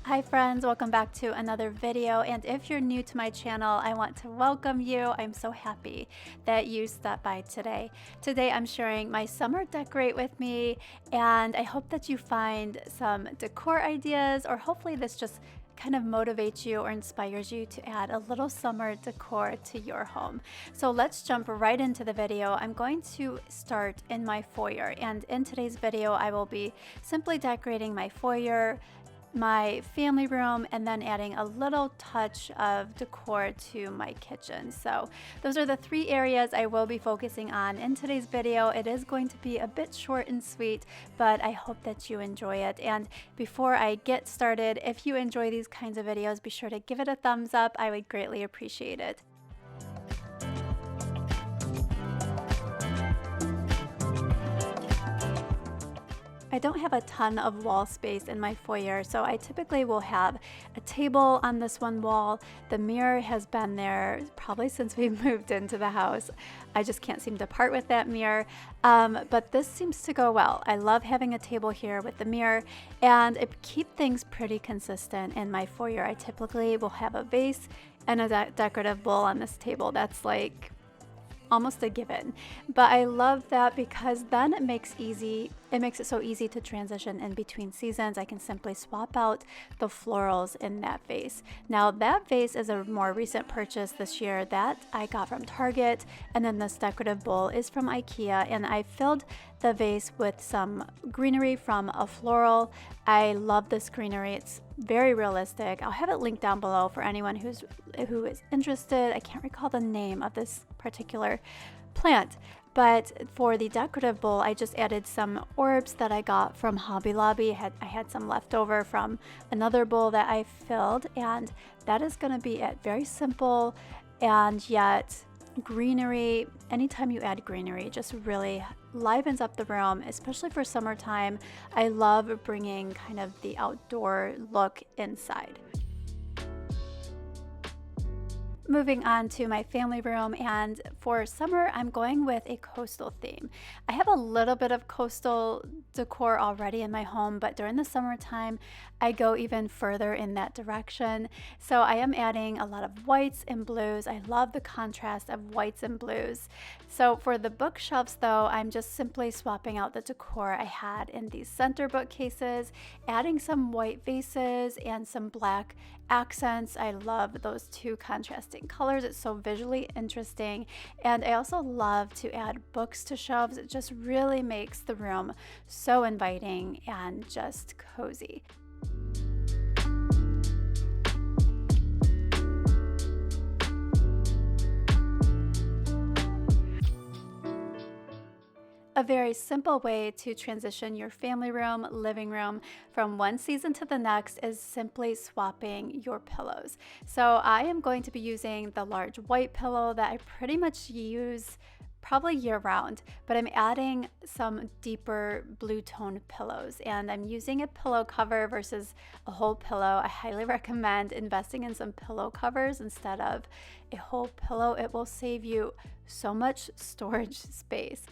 Hi friends, welcome back to another video, and if you're new to my channel, I want to welcome you. I'm so happy that you stopped by today. Today I'm sharing my summer decorate with me, and I hope that you find some decor ideas, or hopefully this just kind of motivates you or inspires you to add a little summer decor to your home. So let's jump right into the video. I'm going to start in my foyer, and in today's video I will be simply decorating my foyer, my family room, and then adding a little touch of decor to my kitchen. So those are the three areas I will be focusing on in today's video. It is going to be a bit short and sweet, but I hope that you enjoy it. And before I get started, if you enjoy these kinds of videos, be sure to give it a thumbs up. I would greatly appreciate it. I don't have a ton of wall space in my foyer, so I typically will have a table on this one wall. The mirror has been there probably since we moved into the house. I just can't seem to part with that mirror, but this seems to go well. I love having a table here with the mirror, and it keeps things pretty consistent in my foyer. I typically will have a vase and a decorative bowl on this table. That's like almost a given, but I love that because then it makes it so easy to transition in between seasons. I can simply swap out the florals in that vase. Now that vase is a more recent purchase this year that I got from Target, and then this decorative bowl is from IKEA, and I filled the vase with some greenery from a floral. I love this greenery. It's very realistic. I'll have it linked down below for anyone who is interested. I can't recall the name of this particular plant, but for the decorative bowl I just added some orbs that I got from Hobby Lobby. I had some left over from another bowl that I filled, and that is going to be it. Very simple, and yet greenery, anytime you add greenery, it just really livens up the room, especially for summertime. I love bringing kind of the outdoor look inside. Moving on to my family room, and for summer I'm going with a coastal theme. I have a little bit of coastal decor already in my home, but during the summertime I go even further in that direction. So I am adding a lot of whites and blues. I love the contrast of whites and blues. So for the bookshelves though, I'm just simply swapping out the decor I had in these center bookcases, adding some white vases and some black accents. I love those two contrasting colors. It's so visually interesting, and I also love to add books to shelves. It just really makes the room so inviting and just cozy. A very simple way to transition your family room, living room from one season to the next is simply swapping your pillows. So I am going to be using the large white pillow that I pretty much use probably year round, but I'm adding some deeper blue tone pillows, and I'm using a pillow cover versus a whole pillow. I highly recommend investing in some pillow covers instead of a whole pillow. It will save you so much storage space.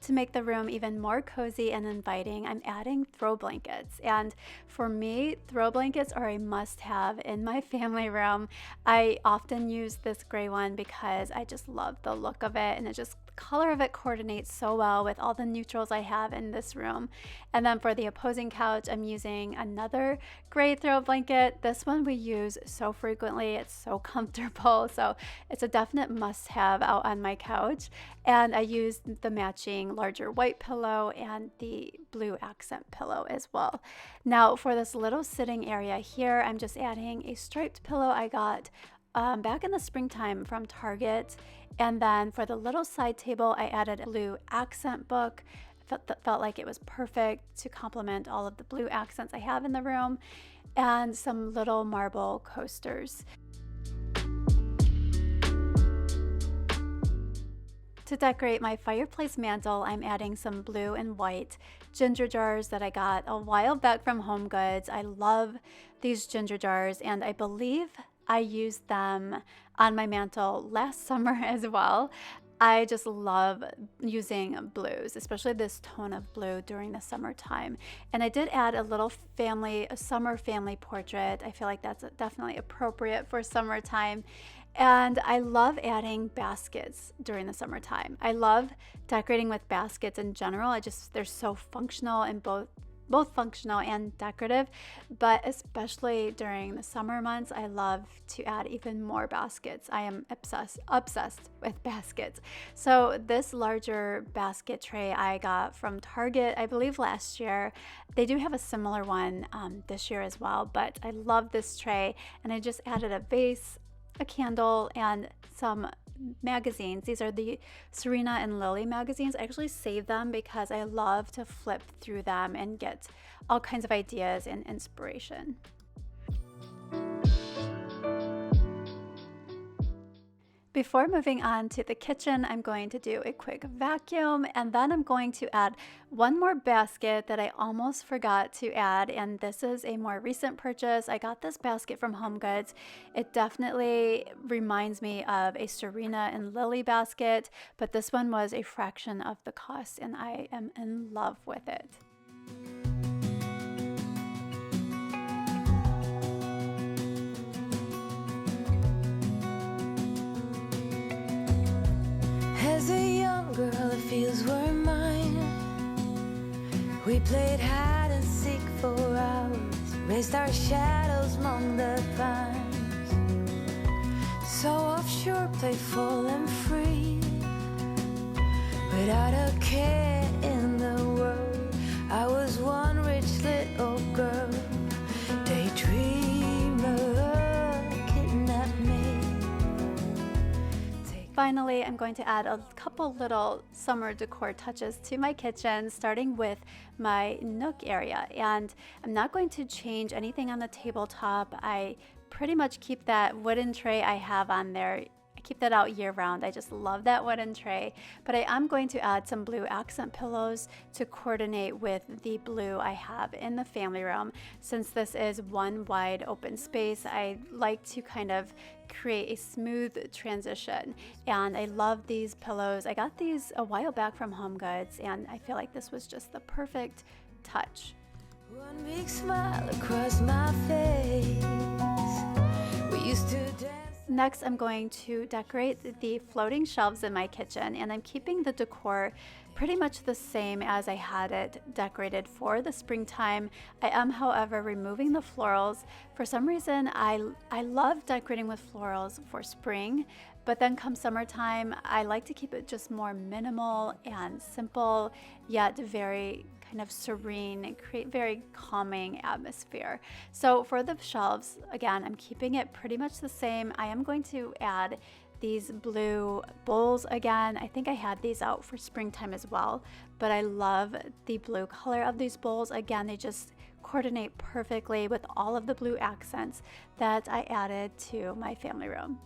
To make the room even more cozy and inviting, I'm adding throw blankets. And for me, throw blankets are a must-have in my family room. I often use this gray one because I just love the look of it, and the color of it coordinates so well with all the neutrals I have in this room. And then for the opposing couch, I'm using another gray throw blanket. This one we use so frequently. It's so comfortable. So it's a definite must-have out on my couch. And I used the matching larger white pillow and the blue accent pillow as well. Now for this little sitting area here, I'm just adding a striped pillow I got back in the springtime from Target. And then for the little side table, I added a blue accent book. Felt like it was perfect to complement all of the blue accents I have in the room, and some little marble coasters. To decorate my fireplace mantle, I'm adding some blue and white ginger jars that I got a while back from Home Goods. I love these ginger jars, and I believe I used them on my mantle last summer as well. I just love using blues, especially this tone of blue during the summertime. And I did add a little a summer family portrait. I feel like that's definitely appropriate for summertime. And I love adding baskets during the summertime. I love decorating with baskets in general. They're so functional and both functional and decorative, but especially during the summer months, I love to add even more baskets. I am obsessed with baskets. So this larger basket tray I got from Target, I believe last year. They do have a similar one this year as well, but I love this tray, and I just added a vase, a candle, and some magazines. These are the Serena and Lily magazines. I actually save them because I love to flip through them and get all kinds of ideas and inspiration. Before moving on to the kitchen, I'm going to do a quick vacuum, and then I'm going to add one more basket that I almost forgot to add, and this is a more recent purchase. I got this basket from HomeGoods. It definitely reminds me of a Serena and Lily basket, but this one was a fraction of the cost, and I am in love with it. As a young girl, the fields were mine. We played hide and seek for hours, raised our shadows among the pines. So offshore, playful and free, without a care in the world. I was one rich little girl, daydreamer, kidnapped me. Finally, I'm going to add a couple little summer decor touches to my kitchen, starting with my nook area. And I'm not going to change anything on the tabletop. I pretty much keep that wooden tray I have on there. I keep that out year round. I just love that wooden tray. But I am going to add some blue accent pillows to coordinate with the blue I have in the family room. Since this is one wide open space, I like to kind of create a smooth transition. And I love these pillows. I got these a while back from HomeGoods, and I feel like this was just the perfect touch. One big smile across my face. We used to dance. Next, I'm going to decorate the floating shelves in my kitchen, and I'm keeping the decor pretty much the same as I had it decorated for the springtime. I am, however, removing the florals. For some reason, I love decorating with florals for spring, but then come summertime, I like to keep it just more minimal and simple, yet very kind of serene and create very calming atmosphere. So for the shelves, again, I'm keeping it pretty much the same. I am going to add these blue bowls again. I think I had these out for springtime as well, but I love the blue color of these bowls. Again, they just coordinate perfectly with all of the blue accents that I added to my family room.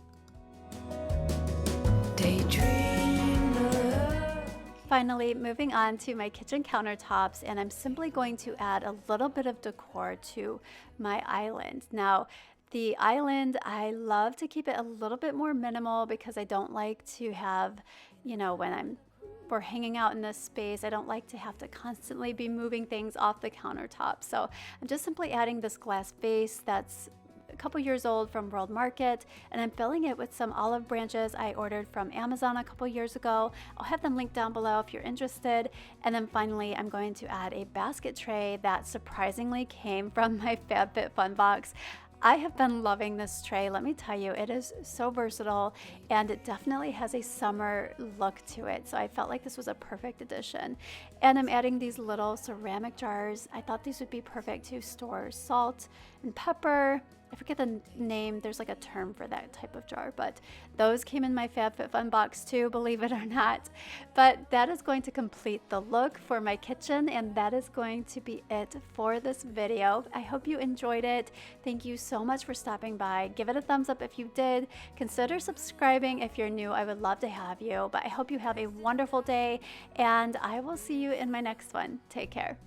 Finally, moving on to my kitchen countertops, and I'm simply going to add a little bit of decor to my island. Now, the island, I love to keep it a little bit more minimal because I don't like to have, when we're hanging out in this space, I don't like to have to constantly be moving things off the countertop. So I'm just simply adding this glass vase that's a couple years old from World Market, and I'm filling it with some olive branches I ordered from Amazon a couple years ago. I'll have them linked down below if you're interested. And then finally, I'm going to add a basket tray that surprisingly came from my FabFitFun box. I have been loving this tray. Let me tell you, it is so versatile, and it definitely has a summer look to it. So I felt like this was a perfect addition. And I'm adding these little ceramic jars. I thought these would be perfect to store salt and pepper. I forget the name, there's like a term for that type of jar, but those came in my FabFitFun box too, believe it or not. But that is going to complete the look for my kitchen, and that is going to be it for this video. I hope you enjoyed it. Thank you so much for stopping by. Give it a thumbs up if you did. Consider subscribing if you're new. I would love to have you, but I hope you have a wonderful day, and I will see you in my next one. Take care.